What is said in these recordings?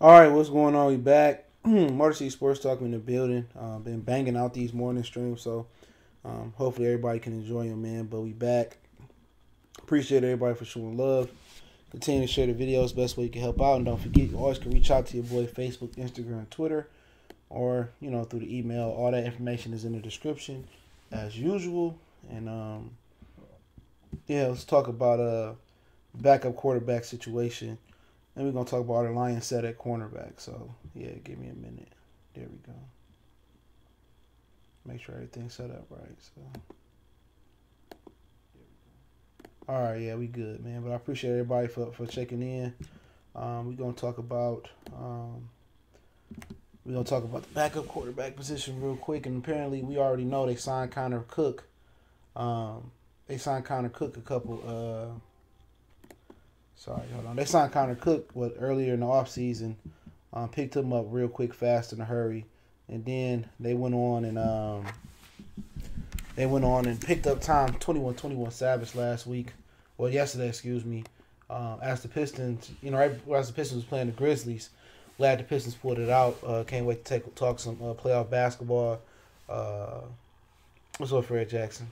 All right, what's going on? We back. Motor City Sports Talk in the building. Been banging out these morning streams, so hopefully everybody can enjoy them, man. But we back. Appreciate everybody for showing love. Continue to share the videos, best way you can help out. And don't forget, you always can reach out to your boy Facebook, Instagram, Twitter, or through the email. All that information is in the description, as usual. And yeah, let's talk about backup quarterback situation. And we're going to talk about our Lions set at cornerback. So, yeah, give me a minute. There we go. Make sure everything's set up right. So, all right, yeah, we good, man. But I appreciate everybody for checking in. We're going to talk about the backup quarterback position real quick. And apparently we already know they signed Connor Cook. They signed Connor Cook a couple They signed Connor Cook earlier in the offseason. Picked him up real quick, fast, in a hurry. And then they went on and picked up Tom 21-21 Savage yesterday, excuse me. As the Pistons, right as the Pistons was playing the Grizzlies, glad the Pistons pulled it out. Can't wait to talk some playoff basketball. What's up, Fred Jackson?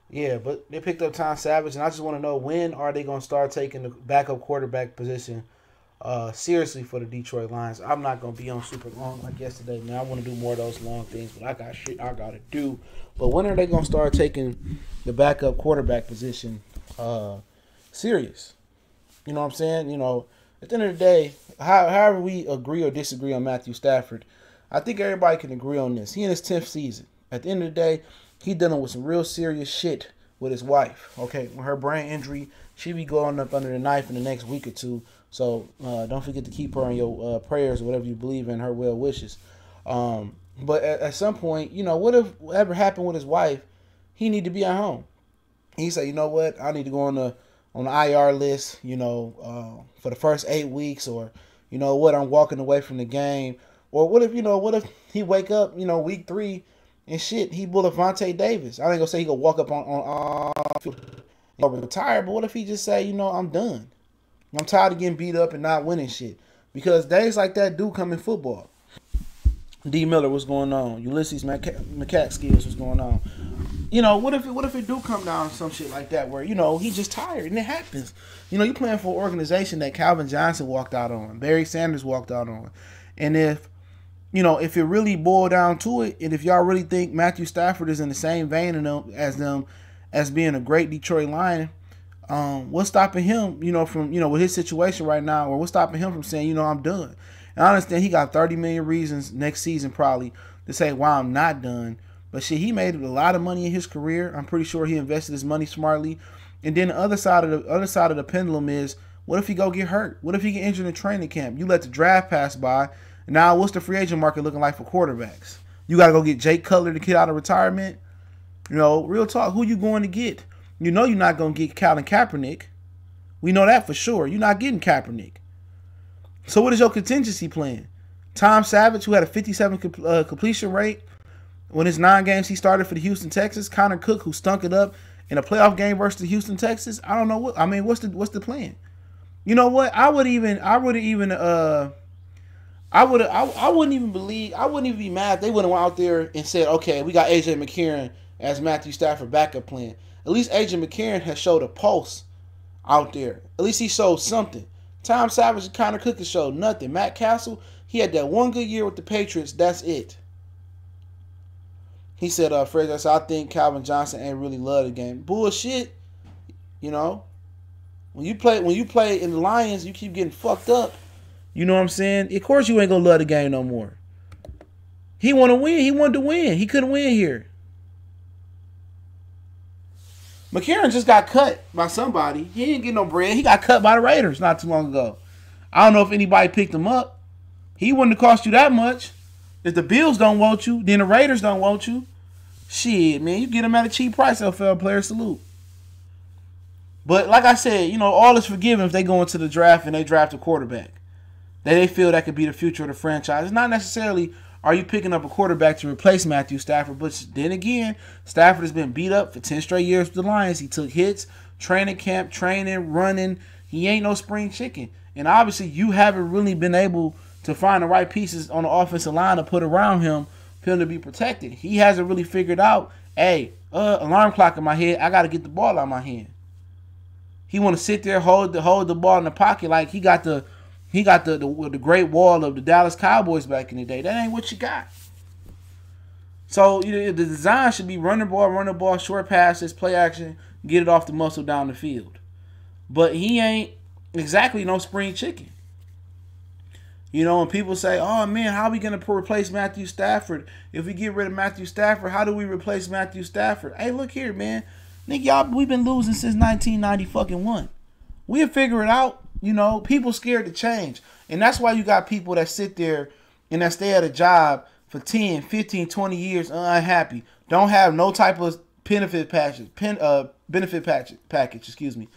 Yeah, but they picked up Tom Savage, and I just want to know, when are they going to start taking the backup quarterback position seriously for the Detroit Lions? I'm not going to be on super long like yesterday, man. I want to do more of those long things, but I got shit I got to do. But when are they going to start taking the backup quarterback position serious? You know what I'm saying? At the end of the day, however we agree or disagree on Matthew Stafford, I think everybody can agree on this. He in his 10th season. At the end of the day, he dealing with some real serious shit with his wife. Okay, with her brain injury, she be going up under the knife in the next week or two. So don't forget to keep her in your prayers or whatever you believe in, her well wishes. But at some point, whatever happened with his wife, he need to be at home. He said, you know what, I need to go on the IR list, for the first 8 weeks, or I'm walking away from the game. Or what if he wake up, week 3. And shit, he pulled a Vontae Davis. I ain't gonna say he gonna walk up on retire, but what if he just say, I'm done. I'm tired of getting beat up and not winning shit. Because days like that do come in football. D. Miller, what's going on? Ulysses McCaskills, what's going on? What if it do come down to some shit like that where, he's just tired, and it happens. You playing for an organization that Calvin Johnson walked out on, Barry Sanders walked out on. And if it really boiled down to it, and if y'all really think Matthew Stafford is in the same vein as being a great Detroit Lion, what's stopping him, from, with his situation right now, or what's stopping him from saying, I'm done? And I understand he got 30 million reasons next season probably to say why I'm not done. But shit, he made a lot of money in his career. I'm pretty sure he invested his money smartly. And then the other side of the pendulum is, what if he go get hurt? What if he get injured in training camp? You let the draft pass by. Now, what's the free agent market looking like for quarterbacks? You got to go get Jake Cutler to get out of retirement? Real talk, who you going to get? You're not going to get Colin Kaepernick. We know that for sure. You're not getting Kaepernick. So what is your contingency plan? Tom Savage, who had a 57 completion rate when his 9 games he started for the Houston Texans. Connor Cook, who stunk it up in a playoff game versus the Houston Texans. I don't know what. I mean, what's the plan? You know what? I wouldn't even be mad if they would have went out there and said, okay, we got AJ McCarron as Matthew Stafford backup plan. At least AJ McCarron has showed a pulse out there. At least he showed something. Tom Savage and Connor Cook has showed nothing. Matt Castle, he had that one good year with the Patriots. That's it. He said, Fred, I think Calvin Johnson ain't really love the game. Bullshit. When you play in the Lions, you keep getting fucked up. You know what I'm saying? Of course you ain't gonna love the game no more. He want to win. He wanted to win. He couldn't win here. McCarron just got cut by somebody. He didn't get no bread. He got cut by the Raiders not too long ago. I don't know if anybody picked him up. He wouldn't have cost you that much. If the Bills don't want you, then the Raiders don't want you. Shit, man, you get him at a cheap price, NFL player. Salute. But like I said, all is forgiven if they go into the draft and they draft a quarterback that they feel that could be the future of the franchise. It's not necessarily are you picking up a quarterback to replace Matthew Stafford, but then again, Stafford has been beat up for 10 straight years with the Lions. He took hits, training camp, running. He ain't no spring chicken. And obviously, you haven't really been able to find the right pieces on the offensive line to put around him for him to be protected. He hasn't really figured out, hey, alarm clock in my head, I got to get the ball out of my hand. He want to sit there, hold the ball in the pocket like he got the great wall of the Dallas Cowboys back in the day. That ain't what you got. So the design should be run the ball, short passes, play action, get it off the muscle down the field. But he ain't exactly no spring chicken. You know, when people say, oh, man, how are we going to replace Matthew Stafford? If we get rid of Matthew Stafford, how do we replace Matthew Stafford? Hey, look here, man. Nigga, we've been losing since 1990-1. We'll figure it out. You know, people scared to change. And that's why you got people that sit there and that stay at a job for 10, 15, 20 years unhappy. Don't have no type of benefit package, excuse me.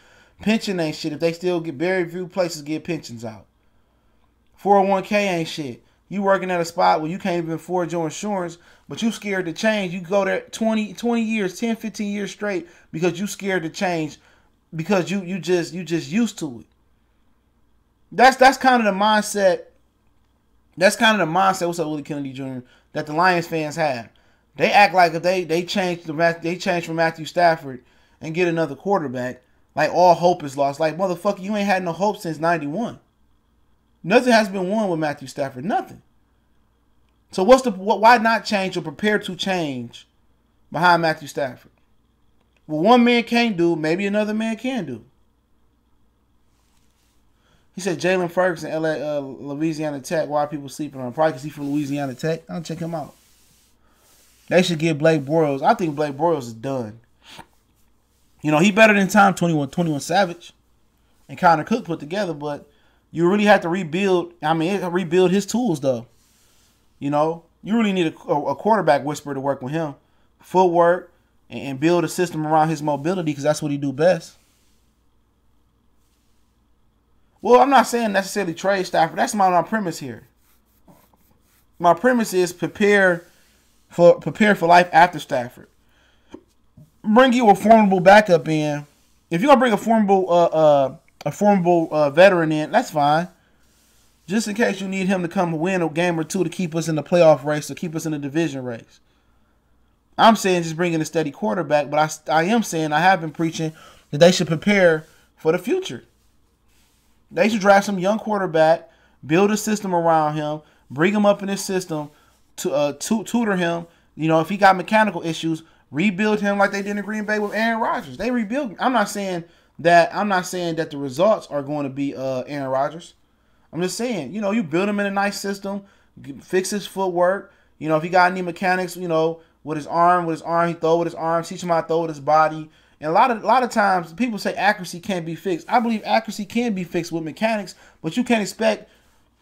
Pension ain't shit. If they still get very few places get pensions out. 401k ain't shit. You working at a spot where you can't even afford your insurance, but you scared to change. You go there 20 years, 10, 15 years straight because you scared to change because you just used to it. That's kind of the mindset. That's kind of the mindset. What's up, Willie Kennedy Jr.? That the Lions fans have. They act like if they change from Matthew Stafford and get another quarterback, like all hope is lost. Like, motherfucker, you ain't had no hope since 91. Nothing has been won with Matthew Stafford. Nothing. So why not change or prepare to change behind Matthew Stafford? What one man can't do, maybe another man can do. He said Jalen Ferguson, Louisiana Tech. Why are people sleeping on him? Probably because he's from Louisiana Tech. I'll check him out. They should give Blake Bortles. I think Blake Bortles is done. You know, he better than Tom 21 Savage and Connor Cook put together, but you really have to rebuild. I mean, rebuild his tools, though. You know, you really need a quarterback whisperer to work with him. Footwork and build a system around his mobility because that's what he do best. Well, I'm not saying necessarily trade Stafford. That's my premise here. My premise is prepare for life after Stafford. Bring you a formidable backup in. If you're gonna bring a formidable veteran in, that's fine. Just in case you need him to come win a game or two to keep us in the playoff race or keep us in the division race. I'm saying just bringing a steady quarterback, but I am saying I have been preaching that they should prepare for the future. They should draft some young quarterback, build a system around him, bring him up in this system to tutor him. You know, if he got mechanical issues, rebuild him like they did in Green Bay with Aaron Rodgers. They rebuild him. I'm not saying that the results are going to be Aaron Rodgers. I'm just saying, you know, you build him in a nice system, fix his footwork. You know, if he got any mechanics, you know, with his arm, he throw with his arm, teach him how to throw with his body. And a lot of times people say accuracy can't be fixed. I believe accuracy can be fixed with mechanics, but you can't expect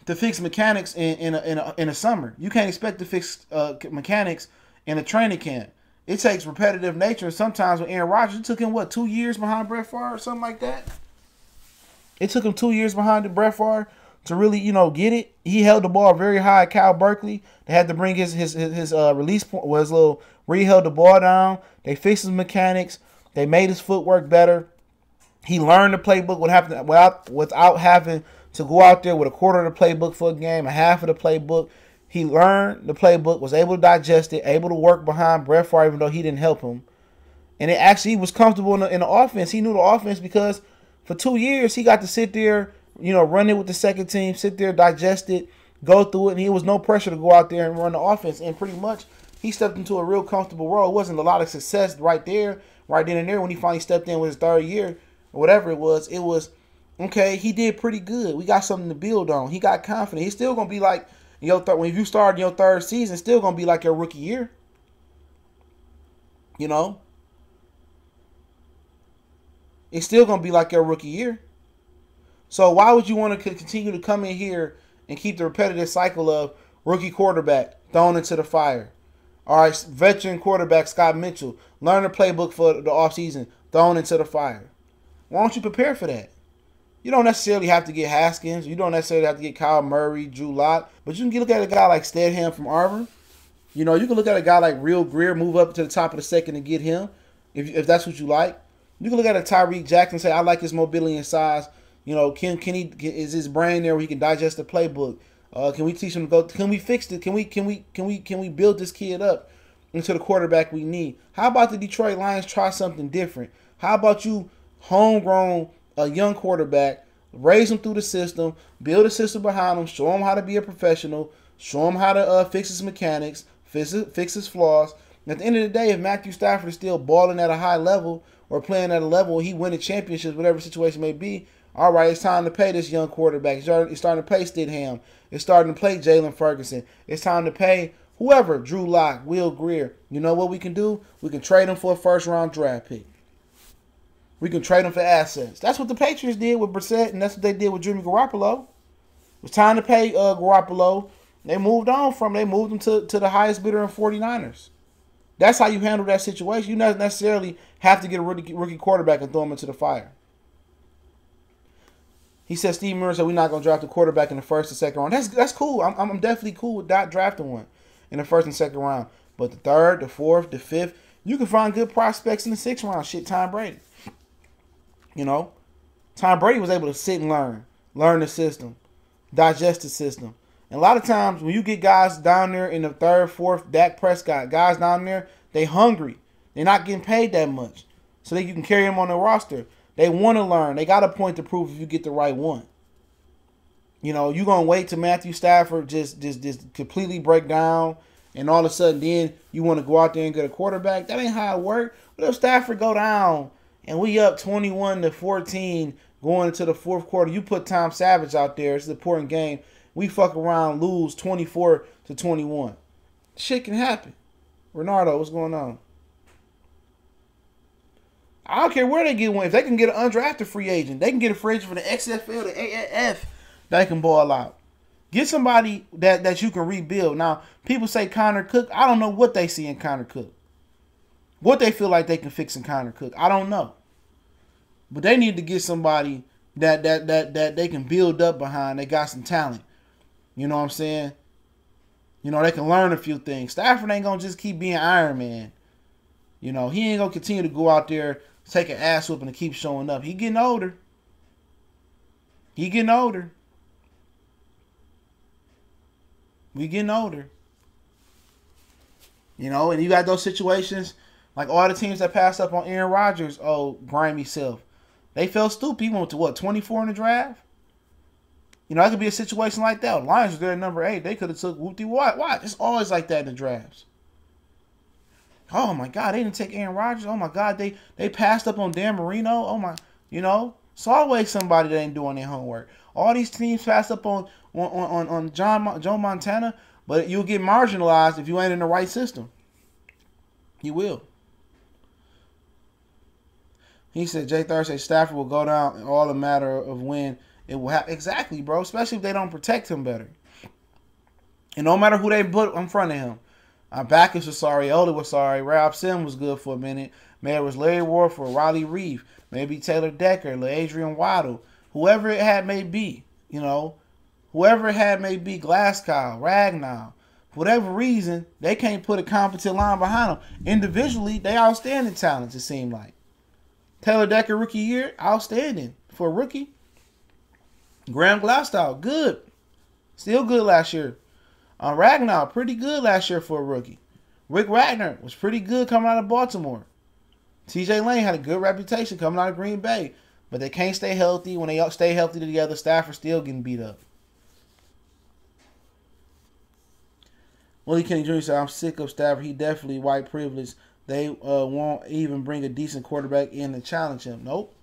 to fix mechanics in a summer. You can't expect to fix mechanics in a training camp. It takes repetitive nature. And sometimes with Aaron Rodgers, it took him 2 years behind Brett Favre or something like that. It took him 2 years behind Brett Favre to really, you know, get it. He held the ball very high at Cal Berkeley. They had to bring his release point was little where he held the ball down. They fixed his mechanics. They made his footwork better. He learned the playbook without having to go out there with a quarter of the playbook for a game, a half of the playbook. He learned the playbook, was able to digest it, able to work behind Brett Favre, even though he didn't help him. And it actually was comfortable in the offense. He knew the offense because for 2 years he got to sit there, you know, run it with the second team, sit there, digest it, go through it, and he was no pressure to go out there and run the offense. And pretty much he stepped into a real comfortable role. It wasn't a lot of success right then and there when he finally stepped in with his third year or whatever it was. It was, okay, he did pretty good. We got something to build on. He got confident. He's still going to be like, when you start your third season, still going to be like your rookie year. You know? It's still going to be like your rookie year. So why would you want to continue to come in here and keep the repetitive cycle of rookie quarterback thrown into the fire? All right, veteran quarterback Scott Mitchell, learn the playbook for the offseason, thrown into the fire. Why don't you prepare for that? You don't necessarily have to get Haskins. You don't necessarily have to get Kyle Murray, Drew Lock. But you can look at a guy like Stedham from Auburn. You know, you can look at a guy like Real Greer, move up to the top of the second and get him, if that's what you like. You can look at a Tyreek Jackson and say, I like his mobility and size. You know, is his brain there where he can digest the playbook? Can we teach him to go? Can we fix it? Can we build this kid up into the quarterback we need? How about the Detroit Lions try something different? How about you homegrown a young quarterback, raise him through the system, build a system behind him, show him how to be a professional, show him how to fix his mechanics, fix his flaws. At the end of the day, if Matthew Stafford is still balling at a high level or playing at a level, he winning championships, whatever the situation may be, all right, it's time to pay this young quarterback. It's starting to pay Stidham. It's starting to pay Jalen Ferguson. It's time to pay whoever, Drew Lock, Will Greer. You know what we can do? We can trade him for a first-round draft pick. We can trade him for assets. That's what the Patriots did with Brissett, and that's what they did with Jimmy Garoppolo. It was time to pay Garoppolo. They moved him to the highest bidder in 49ers. That's how you handle that situation. You don't necessarily have to get a rookie quarterback and throw him into the fire. He said Steve Miller said we're not going to draft a quarterback in the first and second round. That's cool. I'm definitely cool with not drafting one in the first and second round. But the third, the fourth, the fifth, you can find good prospects in the sixth round. Shit, Tom Brady. You know, Tom Brady was able to sit and learn the system, digest the system. And a lot of times when you get guys down there in the third, fourth, Dak Prescott, guys down there, they hungry. They're not getting paid that much. So that you can carry them on the roster. They want to learn. They got a point to prove if you get the right one. You know, you're going to wait till Matthew Stafford just completely break down and all of a sudden then you want to go out there and get a quarterback. That ain't how it works. What if Stafford go down and we up 21-14 going into the fourth quarter? You put Tom Savage out there. It's an important game. We fuck around, lose 24-21. Shit can happen. Renardo, what's going on? I don't care where they get one. If they can get an undrafted free agent, they can get a free agent for the XFL, the AAF, they can ball out. Get somebody that you can rebuild. Now, people say Connor Cook. I don't know what they see in Connor Cook. What they feel like they can fix in Connor Cook. I don't know. But they need to get somebody that they can build up behind. They got some talent. You know what I'm saying? You know, they can learn a few things. Stafford ain't going to just keep being Iron Man. You know, he ain't going to continue to go out there, take an ass whooping and keep showing up. He getting older. He getting older. We getting older. You know, and you got those situations like all the teams that passed up on Aaron Rodgers, grimy self. They felt stupid. He went to 24 in the draft? You know, that could be a situation like that. The Lions was there at number 8. They could have took Whoopty Watt. Why? It's always like that in the drafts. Oh, my God, they didn't take Aaron Rodgers. Oh, my God, they passed up on Dan Marino. Oh, my, you know. It's always somebody that ain't doing their homework. All these teams passed up on Joe Montana, but you'll get marginalized if you ain't in the right system. You will. He said, Jay Thursday, Stafford will go down in all a matter of when it will happen. Exactly, bro. Especially if they don't protect him better. And no matter who they put in front of him. Backus was sorry. Elder was sorry. Rob Sim was good for a minute. Maybe it was Larry Warford, Riley Reeve, maybe Taylor Decker, Adrian Waddle, whoever it had may be, you know, whoever it had may be, Glasgow, Ragnow, for whatever reason, they can't put a competent line behind them. Individually, they outstanding talents, it seemed like. Taylor Decker, rookie year, outstanding for a rookie. Graham Glasgow, good. Still good last year. Ragnow, pretty good last year for a rookie. Rick Wagner was pretty good coming out of Baltimore. TJ Lane had a good reputation coming out of Green Bay. But they can't stay healthy. When they stay healthy together, Stafford still getting beat up. Willie Kenny Jr. said, I'm sick of Stafford. He definitely white privilege. They won't even bring a decent quarterback in to challenge him. Nope.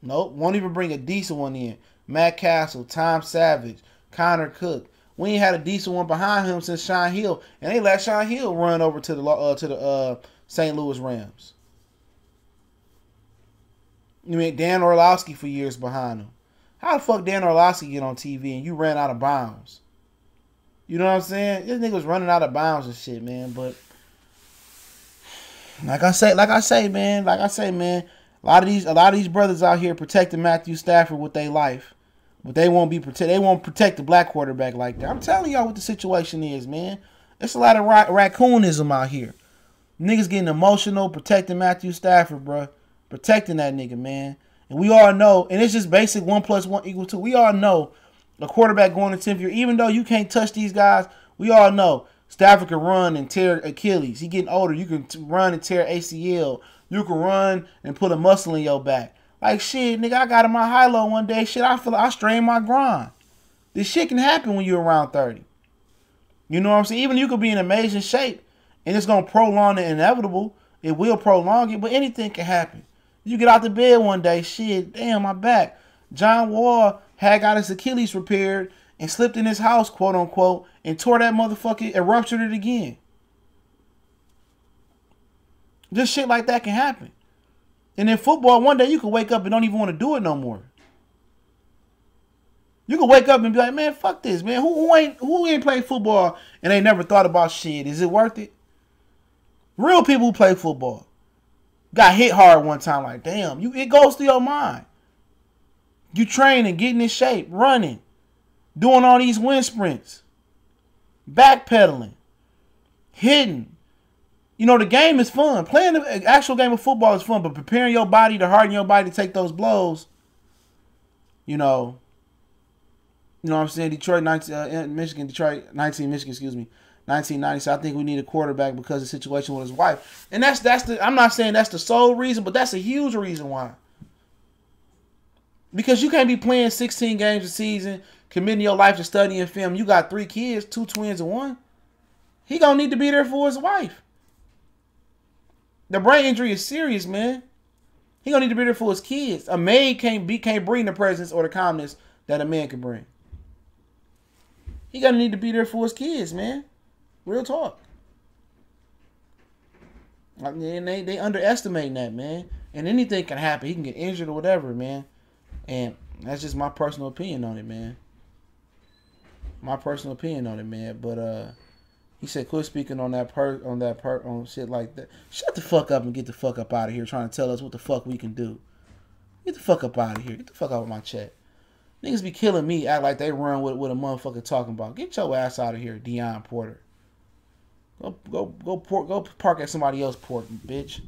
Won't even bring a decent one in. Matt Castle, Tom Savage, Connor Cook. We ain't had a decent one behind him since Sean Hill. And they let Sean Hill run over to the St. Louis Rams. You mean Dan Orlovsky for years behind him. How the fuck Dan Orlovsky get on TV and you ran out of bounds? You know what I'm saying? This nigga was running out of bounds and shit, man. But like I say, man. A lot of these brothers out here protecting Matthew Stafford with their life. But they won't protect the black quarterback like that. I'm telling y'all what the situation is, man. It's a lot of raccoonism out here. Niggas getting emotional protecting Matthew Stafford, bro. Protecting that nigga, man. And we all know, and it's just basic 1 + 1 = 2. We all know A quarterback going to 10th year, even though you can't touch these guys, we all know Stafford can run and tear Achilles. He getting older. You can run and tear ACL. You can run and put a muscle in your back. Like, shit, nigga, I got in my high-low one day. Shit, I feel like I strained my groin. This shit can happen when you're around 30. You know what I'm saying? Even you could be in amazing shape, and it's going to prolong the inevitable. It will prolong it, but anything can happen. You get out the bed one day, shit, damn, my back. John Wall had got his Achilles repaired and slipped in his house, quote unquote, and tore that motherfucker and ruptured it again. Just shit like that can happen. And in football, one day you can wake up and don't even want to do it no more. You can wake up and be like, man, fuck this, man. Who ain't played football and ain't never thought about shit? Is it worth it? Real people who play football got hit hard one time, like, damn, it goes through your mind. You training, getting in shape, running, doing all these wind sprints, backpedaling, hitting. You know, the game is fun. Playing the actual game of football is fun, but preparing your body to harden your body to take those blows, you know what I'm saying? Detroit, 19, Michigan, 1990. So I think we need a quarterback because of the situation with his wife. And I'm not saying that's the sole reason, but that's a huge reason why. Because you can't be playing 16 games a season, committing your life to studying film. You got 3 kids, 2 twins and 1. He gonna need to be there for his wife. The brain injury is serious, man. He gonna need to be there for his kids. A maid can't bring the presence or the calmness that a man can bring. He gonna need to be there for his kids, man. Real talk. And they underestimating that, man. And anything can happen. He can get injured or whatever, man. And that's just my personal opinion on it, man. But he said, quit speaking on shit like that. Shut the fuck up and get the fuck up out of here trying to tell us what the fuck we can do. Get the fuck up out of here. Get the fuck out of my chat. Niggas be killing me, act like they run with a motherfucker talking about. Get your ass out of here, Deion Porter. Go park at somebody else's porch, bitch.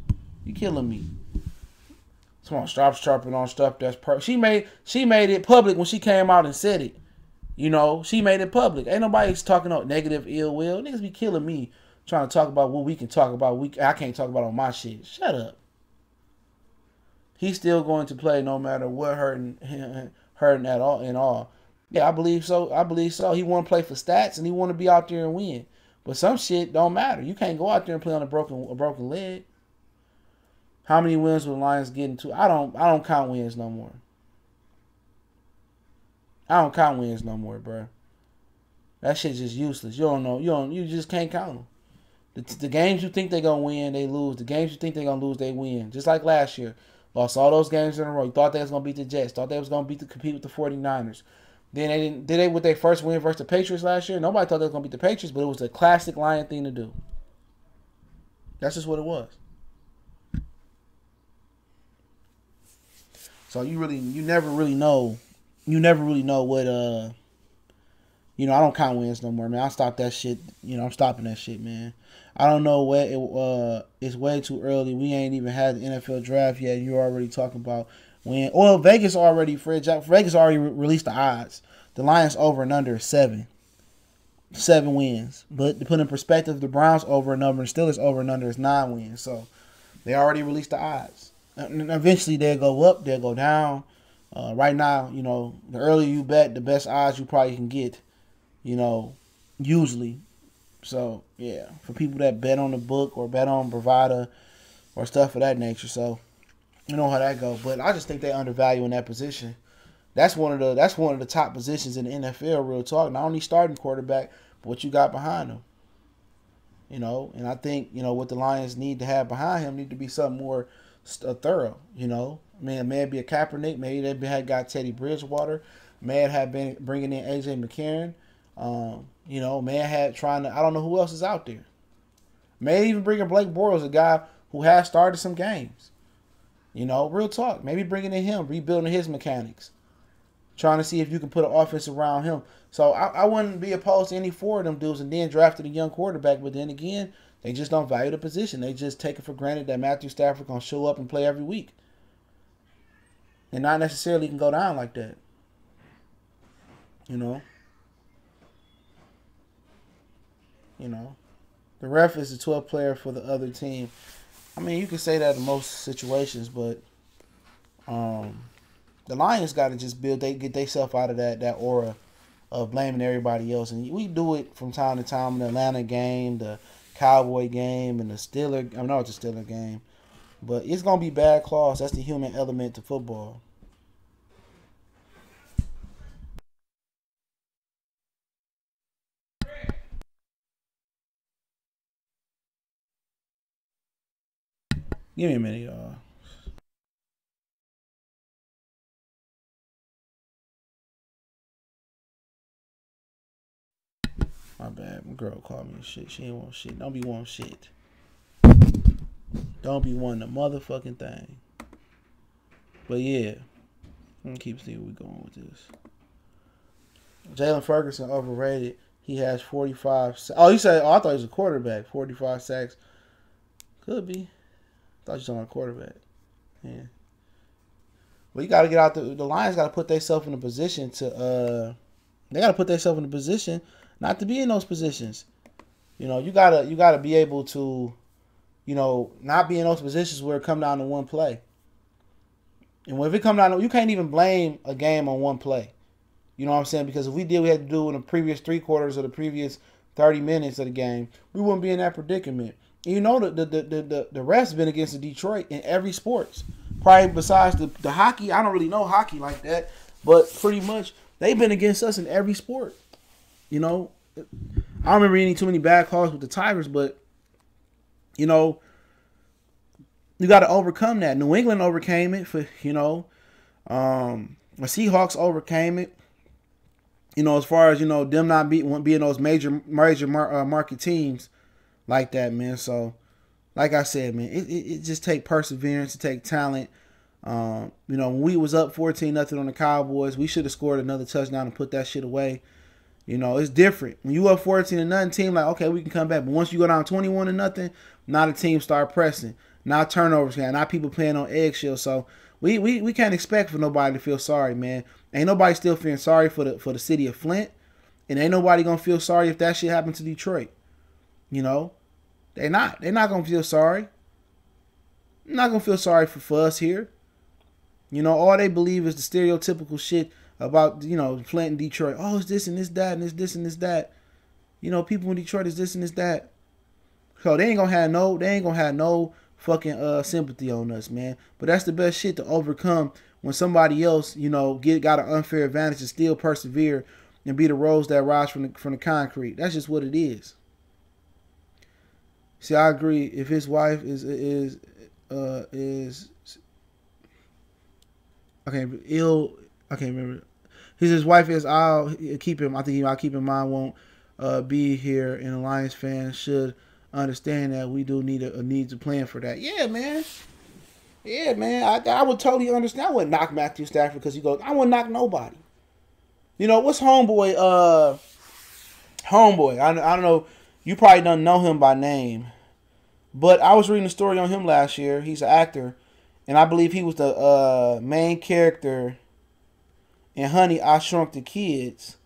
You killing me. Come on, stop sharping on stuff that's she made it public when she came out and said it. You know, she made it public. Ain't nobody's talking about negative ill will. Niggas be killing me trying to talk about what we can talk about. I can't talk about on my shit. Shut up. He's still going to play no matter what hurting at all and all. Yeah, I believe so. He want to play for stats and he want to be out there and win. But some shit don't matter. You can't go out there and play on a broken leg. How many wins will the Lions get into? I don't count wins no more. I don't count wins no more, bro. That shit's just useless. You just can't count them. The games you think they're going to win, they lose. The games you think they're going to lose, they win. Just like last year. Lost all those games in a row. You thought they was going to beat the Jets. Thought they was going to compete with the 49ers. Then they didn't. Did they with their first win versus the Patriots last year? Nobody thought they was going to beat the Patriots, but it was a classic Lion thing to do. That's just what it was. So you never really know what I don't count wins no more, man. I stopped that shit. I'm stopping that shit, man. I don't know what it's way too early. We ain't even had the NFL draft yet. You're already talking about when. Well, Vegas already released the odds. The Lions over and under is 7 wins. But to put in perspective, the Browns over and under and Steelers over and under is 9 wins. So they already released the odds. And eventually they'll go up, they'll go down. Right now, the earlier you bet, the best odds you probably can get. Usually. So, yeah, for people that bet on the book or bet on Bravada or stuff of that nature. So, you know how that goes. But I just think they undervalue in that position. That's one of the top positions in the NFL, real talk. Not only starting quarterback, but what you got behind them. And I think, what the Lions need to have behind him need to be something more thorough, May it be a Kaepernick. Maybe they had got Teddy Bridgewater. May it have been bringing in A.J. McCarron. May it had trying to, I don't know who else is out there. May even bring in Blake Bortles, a guy who has started some games. Real talk. Maybe bringing in him, rebuilding his mechanics. Trying to see if you can put an offense around him. So I wouldn't be opposed to any 4 of them dudes and then drafted a young quarterback. But then again, they just don't value the position. They just take it for granted that Matthew Stafford going to show up and play every week. And not necessarily can go down like that. You know, you know, the ref is the 12th player for the other team. I mean, you can say that in most situations, but the Lions got to just get themselves out of that aura of blaming everybody else, and we do it from time to time in the Atlanta game, the Cowboy game, and the Steeler. I know it's a Steeler game, but it's gonna be bad calls. That's the human element to football. Give me a minute, y'all. My bad. My girl called me shit. She ain't want shit. Don't be wanting shit. Don't be wanting a motherfucking thing. But yeah, I'm gonna keep seeing where we going with this. Jalen Ferguson overrated. He has 45. Oh, you said? Oh, I thought he was a quarterback. 45 sacks. Could be. Thought you was on a quarterback. Yeah. Well, you got to get out the Lions. Got to put themselves in a position to. They got to put themselves in a position not to be in those positions. You know, you gotta be able to, not be in those positions where it come down to one play. And when it come down to, you can't even blame a game on one play. You know what I'm saying? Because if we did what we had to do in the previous 3 quarters or the previous 30 minutes of the game, we wouldn't be in that predicament. And you know the refs been against the Detroit in every sports. Probably besides the hockey. I don't really know hockey like that, but pretty much they've been against us in every sport. You know, I don't remember any too many bad calls with the Tigers, but you got to overcome that. New England overcame it the Seahawks overcame it. As far as them not being those major market teams like that, man. So, like I said, man, it just take perseverance, to take talent. When we was up 14-0 on the Cowboys, we should have scored another touchdown and put that shit away. It's different. When you up 14-0, team like, okay, we can come back. But once you go down 21-0, now the team start pressing. Now turnovers, now people playing on eggshells. So we can't expect for nobody to feel sorry, man. Ain't nobody still feeling sorry for the city of Flint, and ain't nobody gonna feel sorry if that shit happened to Detroit. They're not gonna feel sorry. They're not gonna feel sorry for us here. All they believe is the stereotypical shit about Flint and Detroit. Oh, it's this and this that and it's this and this that. People in Detroit is this and this that. So they ain't gonna have no fucking sympathy on us, man. But that's the best shit to overcome when somebody else, got an unfair advantage and still persevere and be the rose that rise from the concrete. That's just what it is. See, I agree. If his wife is okay, ill, I can't remember. His wife is. I'll keep him. I think I'll keep in mind won't be here, and the Lions fans should understand that we do need to plan for that. Yeah, man. Yeah, man. I would totally understand. I wouldn't knock Matthew Stafford because he goes. I wouldn't knock nobody. What's homeboy? Homeboy. I don't know. You probably don't know him by name, but I was reading a story on him last year. He's an actor, and I believe he was the main character in Honey, I Shrunk the Kids.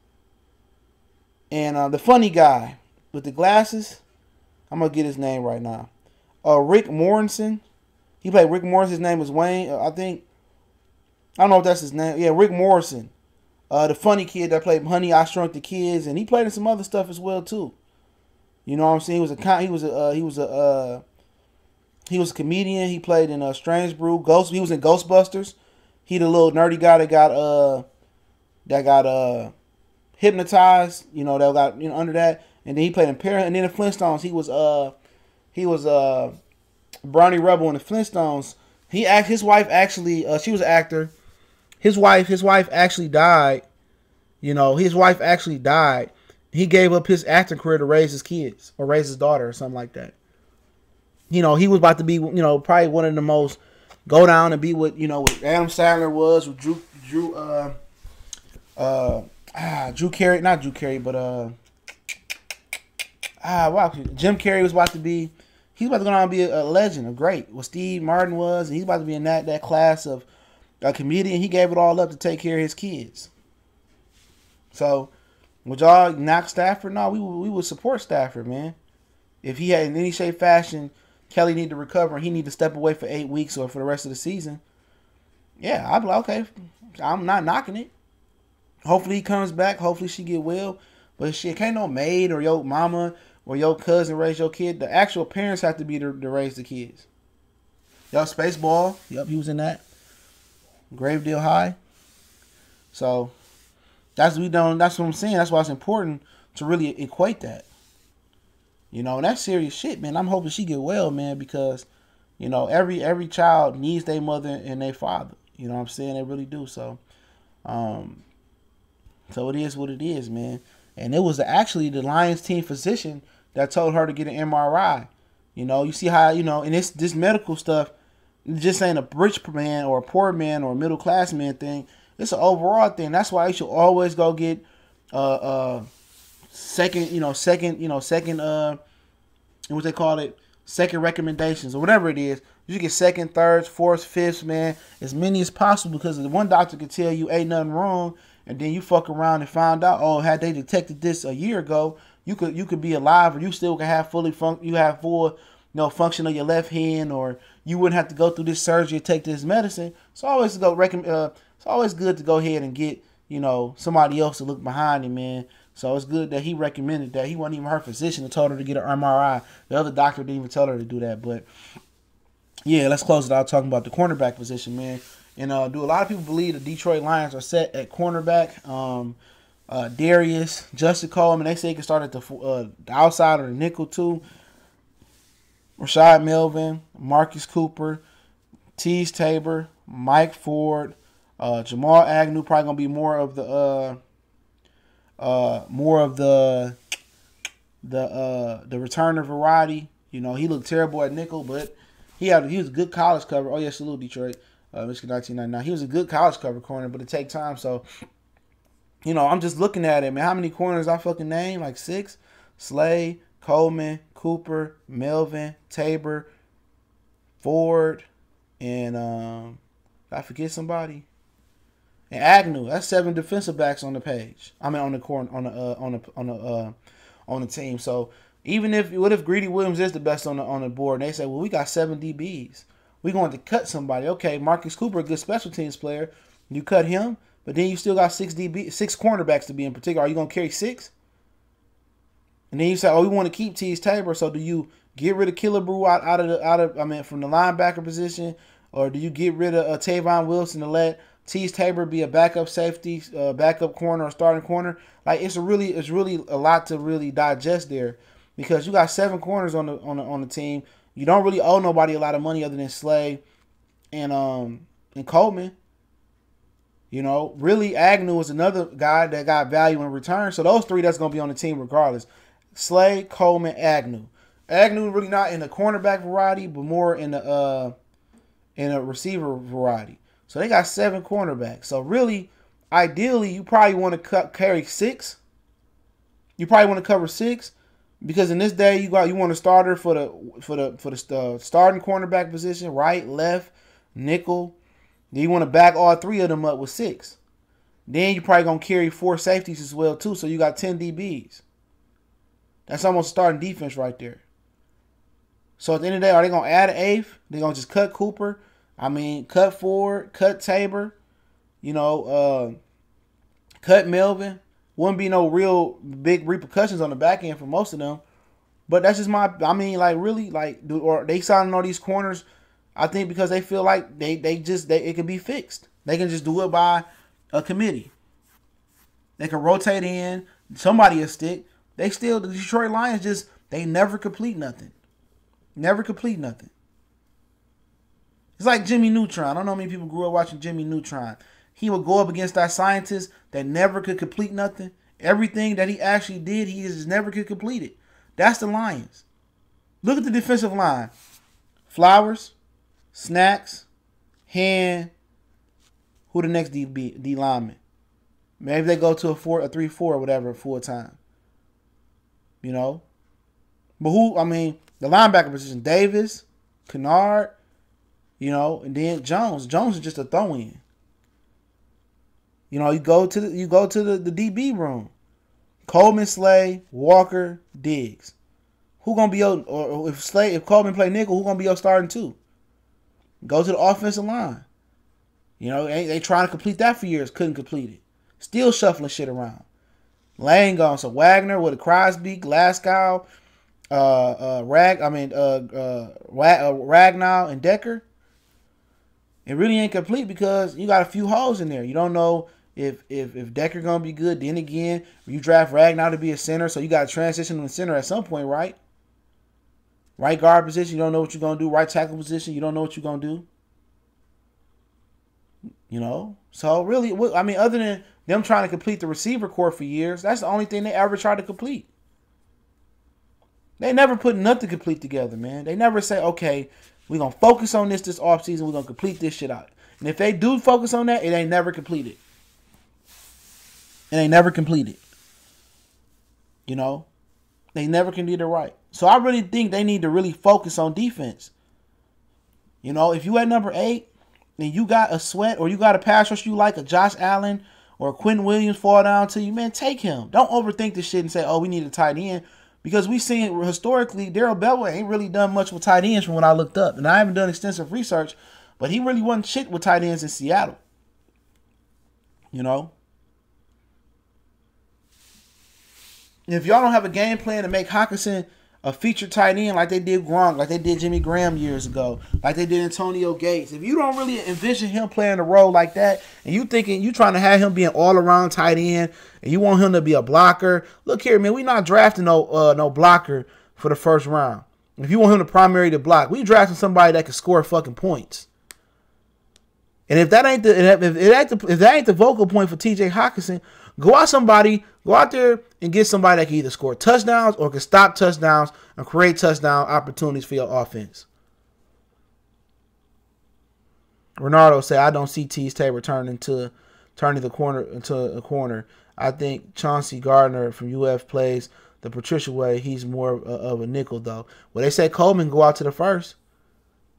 And the funny guy with the glasses, I'm going to get his name right now. Rick Morrison. He played Rick Morrison. His name was Wayne, I think. I don't know if that's his name. Yeah, Rick Morrison. The funny kid that played Honey, I Shrunk the Kids. And he played in some other stuff as well, too. You know what I'm saying? He was a comedian. He played in Strange Brew. He was in Ghostbusters. He the little nerdy guy that got hypnotized. That got under that, and then he played in Parent. And then the Flintstones. He was Barney Rubble in the Flintstones. His wife actually she was an actor. His wife actually died. His wife actually died. He gave up his acting career to raise his kids or raise his daughter or something like that. He was about to be, probably one of the most go down and be what Adam Sandler was, with Drew Carrey, not Drew Carrey, but Jim Carrey was about to be. He's about to go down and be a legend, a great. What Steve Martin was, and he's about to be in that class of a comedian. He gave it all up to take care of his kids. So, would y'all knock Stafford? No, we would support Stafford, man. If he had in any shape, fashion, Kelly need to recover and he need to step away for 8 weeks or for the rest of the season, yeah, I'd be like, okay, I'm not knocking it. Hopefully he comes back. Hopefully she get well. But shit, can't no maid or your mama or your cousin raise your kid. The actual parents have to be to raise the kids. Yo, Spaceball. Yep, he was in that. Gravedale High. So that's what I'm saying. That's why it's important to really equate that. You know, and that's serious shit, man. I'm hoping she get well, man, because, you know, every child needs their mother and their father. You know what I'm saying? They really do. So it is what it is, man. And it was actually the Lions team physician that told her to get an MRI. You know, you see how, you know, and this medical stuff just ain't a rich man or a poor man or a middle class man thing. It's an overall thing. That's why you should always go get second what they call it, second recommendations or whatever it is. You should get second, thirds, fourths, fifths, man, as many as possible, because the one doctor could tell you ain't nothing wrong, and then you fuck around and find out, oh, had they detected this a year ago, you could be alive, or you still can have full function of your left hand, or you wouldn't have to go through this surgery or take this medicine. It's always good to go ahead and get, you know, somebody else to look behind him, man. So it's good that he recommended that. He wasn't even her physician that told her to get an MRI. The other doctor didn't even tell her to do that. But yeah, let's close it out talking about the cornerback position, man. And do a lot of people believe the Detroit Lions are set at cornerback? Darius, Justin Coleman, they say he can start at the outside or the nickel too. Rashad Melvin, Marcus Cooper, Tease Tabor, Mike Ford, Jamal Agnew probably gonna be more of the returner variety. You know, he looked terrible at nickel, but he was a good college cover. Oh yeah, salute Detroit, Michigan 1999. He was a good college cover corner, but it take time. So, you know, I'm just looking at it, man. How many corners I fucking name? Like 6. Slay, Coleman, Cooper, Melvin, Tabor, Ford, and did I forget somebody? And Agnew. That's 7 defensive backs on the page. I mean, on the corner, on the team. So even if Greedy Williams is the best on the board, and they say, well, we got 7 DBs, we going to cut somebody. Okay, Marcus Cooper, a good special teams player, you cut him, but then you still got 6 cornerbacks to be in particular. Are you gonna carry 6? And then you say, oh, we want to keep Tease Tabor. So do you get rid of Killebrew from the linebacker position, or do you get rid of Tavon Wilson to let Tease Tabor be a backup safety, backup corner, or starting corner? Like it's really a lot to really digest there, because you got 7 corners on the team. You don't really owe nobody a lot of money other than Slay and Coleman. You know, really Agnew is another guy that got value in return. So those 3 that's gonna be on the team regardless. Slay, Coleman, Agnew. Agnew really not in the cornerback variety, but more in a receiver variety. So they got 7 cornerbacks. So really, ideally, you probably want to carry 6. You probably want to cover 6, because in this day you want a starter for the starting cornerback position, right, left, nickel. Then you want to back all 3 of them up with 6. Then you probably gonna carry 4 safeties as well too. So you got 10 DBs. That's almost starting defense right there. So at the end of the day, are they going to add an 8th? They're going to just cut Cooper. I mean, cut Ford, cut Tabor. You know, cut Melvin. Wouldn't be no real big repercussions on the back end for most of them. But that's just or they signing all these corners, I think, because they feel like it can be fixed. They can just do it by a committee. They can rotate in. Somebody will stick. The Detroit Lions they never complete nothing. Never complete nothing. It's like Jimmy Neutron. I don't know how many people grew up watching Jimmy Neutron. He would go up against that scientist that never could complete nothing. Everything that he actually did, he just never could complete it. That's the Lions. Look at the defensive line. Flowers, Snacks, Hand. Who the next D lineman? Maybe they go to a 3-4 or whatever full time. You know? But the linebacker position, Davis, Kennard, you know, and then Jones. Jones is just a throw-in. You know, you go to the DB room. Coleman, Slay, Walker, Diggs. Who gonna be your, or if Coleman play nickel, who gonna be your starting two? Go to the offensive line. You know, they trying to complete that for years, couldn't complete it. Still shuffling shit around. Lane gone, so Wagner with a Crosby, Glasgow, Ragnow and Decker. It really ain't complete because you got a few holes in there. You don't know if Decker gonna be good. Then again, you draft Ragnow to be a center, so you got to transition to the center at some point, right? Right guard position, you don't know what you're gonna do. Right tackle position, you don't know what you're gonna do. You know, so really, I mean, other than them trying to complete the receiver core for years, that's the only thing they ever tried to complete. They never put nothing complete together, man. They never say, okay, we're going to focus on this offseason. We're going to complete this shit out. And if they do focus on that, it ain't never completed. It ain't never completed. You know? They never can get it right. So I really think they need to really focus on defense. You know, if you at number 8 and you got a Sweat or you got a pass rush you like, a Josh Allen or a Quinn Williams fall down to you, man, take him. Don't overthink this shit and say, oh, we need a tight end. Because we've seen historically, Darrell Bellwood ain't really done much with tight ends from what I looked up. And I haven't done extensive research, but he really wasn't shit with tight ends in Seattle. You know? If y'all don't have a game plan to make Hockenson a featured tight end like they did Gronk, like they did Jimmy Graham years ago, like they did Antonio Gates, if you don't really envision him playing a role like that, and you trying to have him be an all-around tight end, and you want him to be a blocker, look here, man, we not drafting no blocker for the first round. If you want him to primary to block, we drafting somebody that can score fucking points. And if that ain't the vocal point for TJ Hockenson, go out there and get somebody that can either score touchdowns or can stop touchdowns and create touchdown opportunities for your offense. Renardo said, I don't see Tease Tabor turning the corner into a corner. I think Chauncey Gardner from UF plays the Patricia way. He's more of a nickel, though. Well, they say Coleman go out to the first.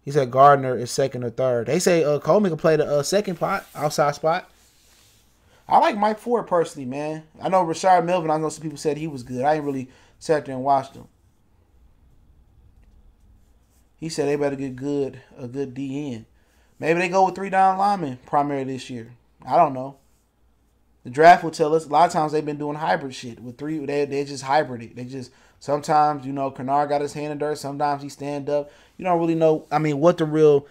He said Gardner is second or third. They say Coleman can play the second outside spot. I like Mike Ford personally, man. I know Rashard Melvin, I know some people said he was good. I ain't really sat there and watched him. He said they better get a good DN. Maybe they go with 3 down linemen primarily this year. I don't know. The draft will tell us. A lot of times they've been doing hybrid shit. With 3, they just hybrid it. They just, sometimes, you know, Kennard got his hand in dirt. Sometimes he stand up. You don't really know, I mean, what the real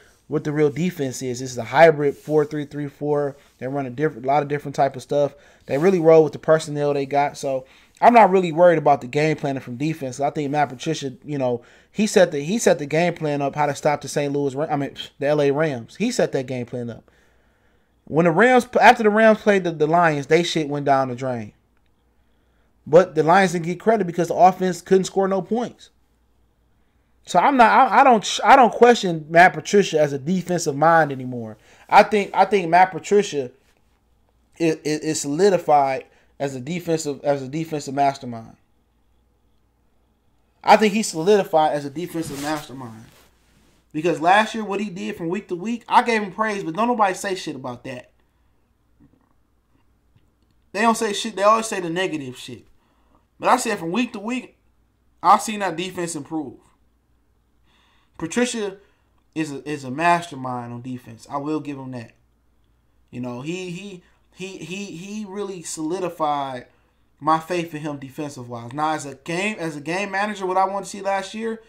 defense is. This is a hybrid 4-3-3-4. They run a lot of different type of stuff. They really roll with the personnel they got. So I'm not really worried about the game planning from defense. I think Matt Patricia, you know, he set the game plan up how to stop the LA Rams. He set that game plan up. When after the Rams played the Lions, they shit went down the drain. But the Lions didn't get credit because the offense couldn't score no points. So I don't question Matt Patricia as a defensive mind anymore. I think Matt Patricia is solidified as a defensive mastermind. I think he's solidified as a defensive mastermind. Because last year, what he did from week to week, I gave him praise, but don't nobody say shit about that. They don't say shit. They always say the negative shit. But I said from week to week, I've seen that defense improve. Patricia is a mastermind on defense. I will give him that. You know, he really solidified my faith in him defensive wise. Now as a game manager, what I wanted to see last year,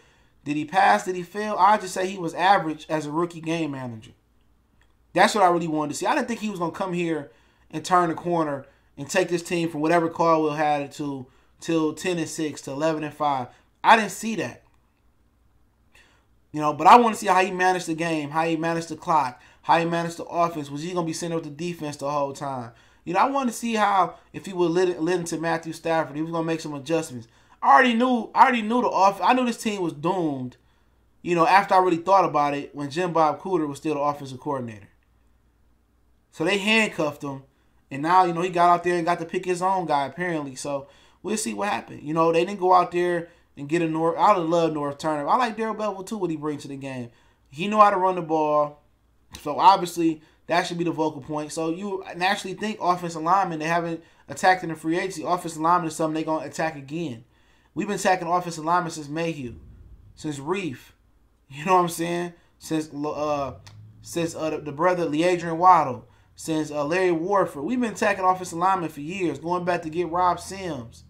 did he pass? Did he fail? I just say he was average as a rookie game manager. That's what I really wanted to see. I didn't think he was gonna come here and turn the corner and take this team from whatever Caldwell had it to till 10-6 to 11-5. I didn't see that. You know, but I want to see how he managed the game, how he managed the clock, how he managed the offense. Was he going to be sitting with the defense the whole time? You know, I wanted to see how, if he would listen to Matthew Stafford, he was going to make some adjustments. I already knew the offense. I knew this team was doomed, you know, after I really thought about it when Jim Bob Cooter was still the offensive coordinator. So they handcuffed him, and now, you know, he got out there and got to pick his own guy, apparently. So we'll see what happened. You know, they didn't go out there and get a North. I would love North Turner. I like Darrell Bellwood too, what he brings to the game. He know how to run the ball. So obviously That should be the vocal point. So you naturally think offensive linemen, they haven't attacked in the free agency. Offensive linemen is something they're going to attack again. We've been attacking offensive linemen since Mayhew, since Reef. You know what I'm saying? Since the brother LeAdrian Waddle, since Larry Warford. We've been attacking offensive linemen for years, going back to get Rob Sims.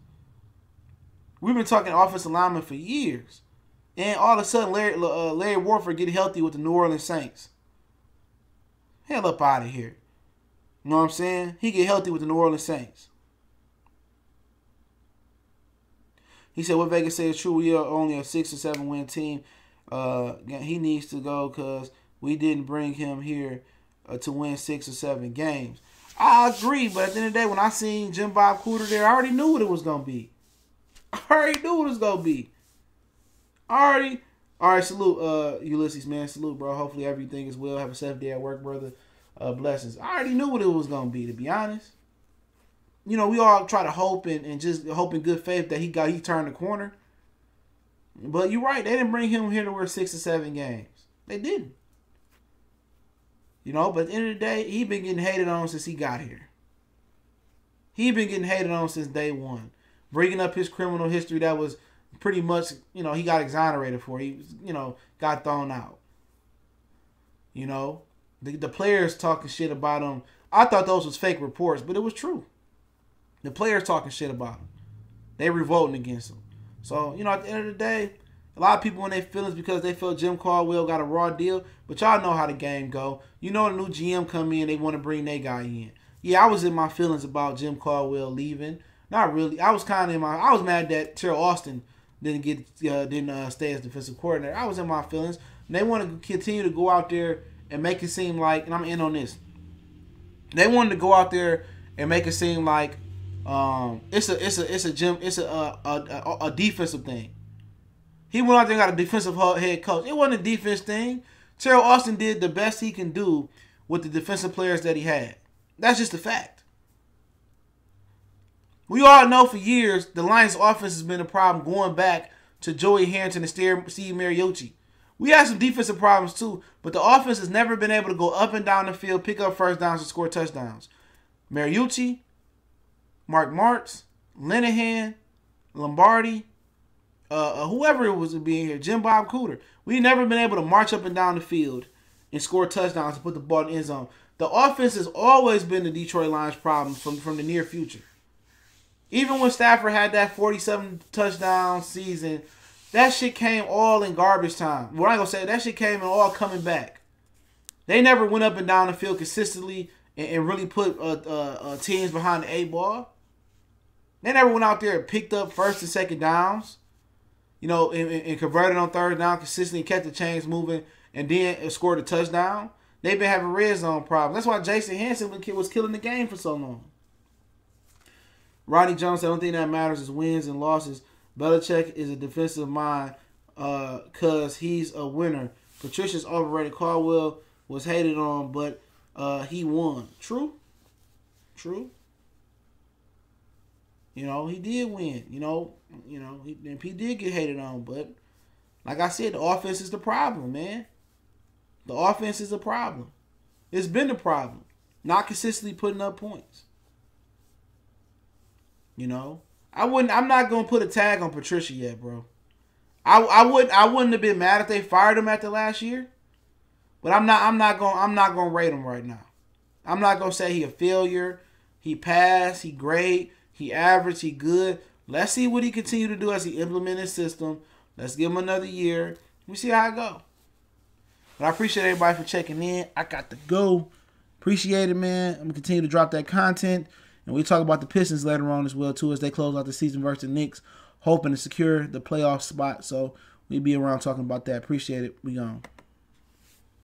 We've been talking offensive linemen for years. And all of a sudden, Larry Warford get healthy with the New Orleans Saints. Hell up out of here. You know what I'm saying? He get healthy with the New Orleans Saints. He said, what Vegas says is true. We are only a 6 or 7 win team. He needs to go because we didn't bring him here to win 6 or 7 games. I agree, but at the end of the day, when I seen Jim Bob Cooter there, I already knew what it was going to be. All right, salute, Ulysses, man. Salute, bro. Hopefully everything is well. Have a safe day at work, brother. Blessings. I already knew what it was going to be, to be honest. You know, we all try to hope and just hope in good faith that he turned the corner. But you're right. They didn't bring him here to win 6 or 7 games. They didn't. You know, but at the end of the day, he been getting hated on since he got here. He been getting hated on since day one. Bringing up his criminal history that was pretty much, you know, he got exonerated for. He, you know, got thrown out. You know, the players talking shit about him. I thought those was fake reports, but it was true. The players talking shit about him. They revolting against him. So, you know, at the end of the day, a lot of people in their feelings because they feel Jim Caldwell got a raw deal. But y'all know how the game go. You know, a new GM come in, they want to bring their guy in. Yeah, I was in my feelings about Jim Caldwell leaving. Not really. I was kind of I was mad that Terrell Austin didn't stay as defensive coordinator. I was in my feelings. And they want to continue to go out there and make it seem like, and I'm in on this. They wanted to go out there and make it seem like it's a defensive thing. He went out there and got a defensive head coach. It wasn't a defense thing. Terrell Austin did the best he can do with the defensive players that he had. That's just a fact. We all know for years the Lions' offense has been a problem going back to Joey Harrington and Steve Mariucci. We had some defensive problems too, but the offense has never been able to go up and down the field, pick up first downs, and score touchdowns. Mariucci, Mark Martz, Linehan, Lombardi, whoever it was being here, Jim Bob Cooter. We've never been able to march up and down the field and score touchdowns and put the ball in the end zone. The offense has always been the Detroit Lions' problem from the near future. Even when Stafford had that 47 touchdown season, that shit came all in garbage time. What I'm going to say, that shit came in all coming back. They never went up and down the field consistently and really put teams behind the 8-ball. They never went out there and picked up first and second downs, you know, and converted on third down consistently, kept the chains moving, and then scored a touchdown. They've been having red zone problems. That's why Jason Hanson was killing the game for so long. Rodney Jones said, the only thing that matters is wins and losses. Belichick is a defensive mind because he's a winner. Patricia's overrated. Caldwell was hated on, but he won. True. You know, he did win. He did get hated on, but like I said, the offense is the problem, man. The offense is a problem. It's been a problem. Not consistently putting up points. You know, I'm not gonna put a tag on Patricia yet, bro. I wouldn't have been mad if they fired him after last year, but I'm not gonna rate him right now. I'm not gonna say he a failure. He passed. He great. He average. He good. Let's see what he continue to do as he implement his system. Let's give him another year. We see how it go. But I appreciate everybody for checking in. I got to go. Appreciate it, man. I'm gonna continue to drop that content. And we talk about the Pistons later on as well, too, as they close out the season versus the Knicks, hoping to secure the playoff spot. So we'll be around talking about that. Appreciate it. We gone.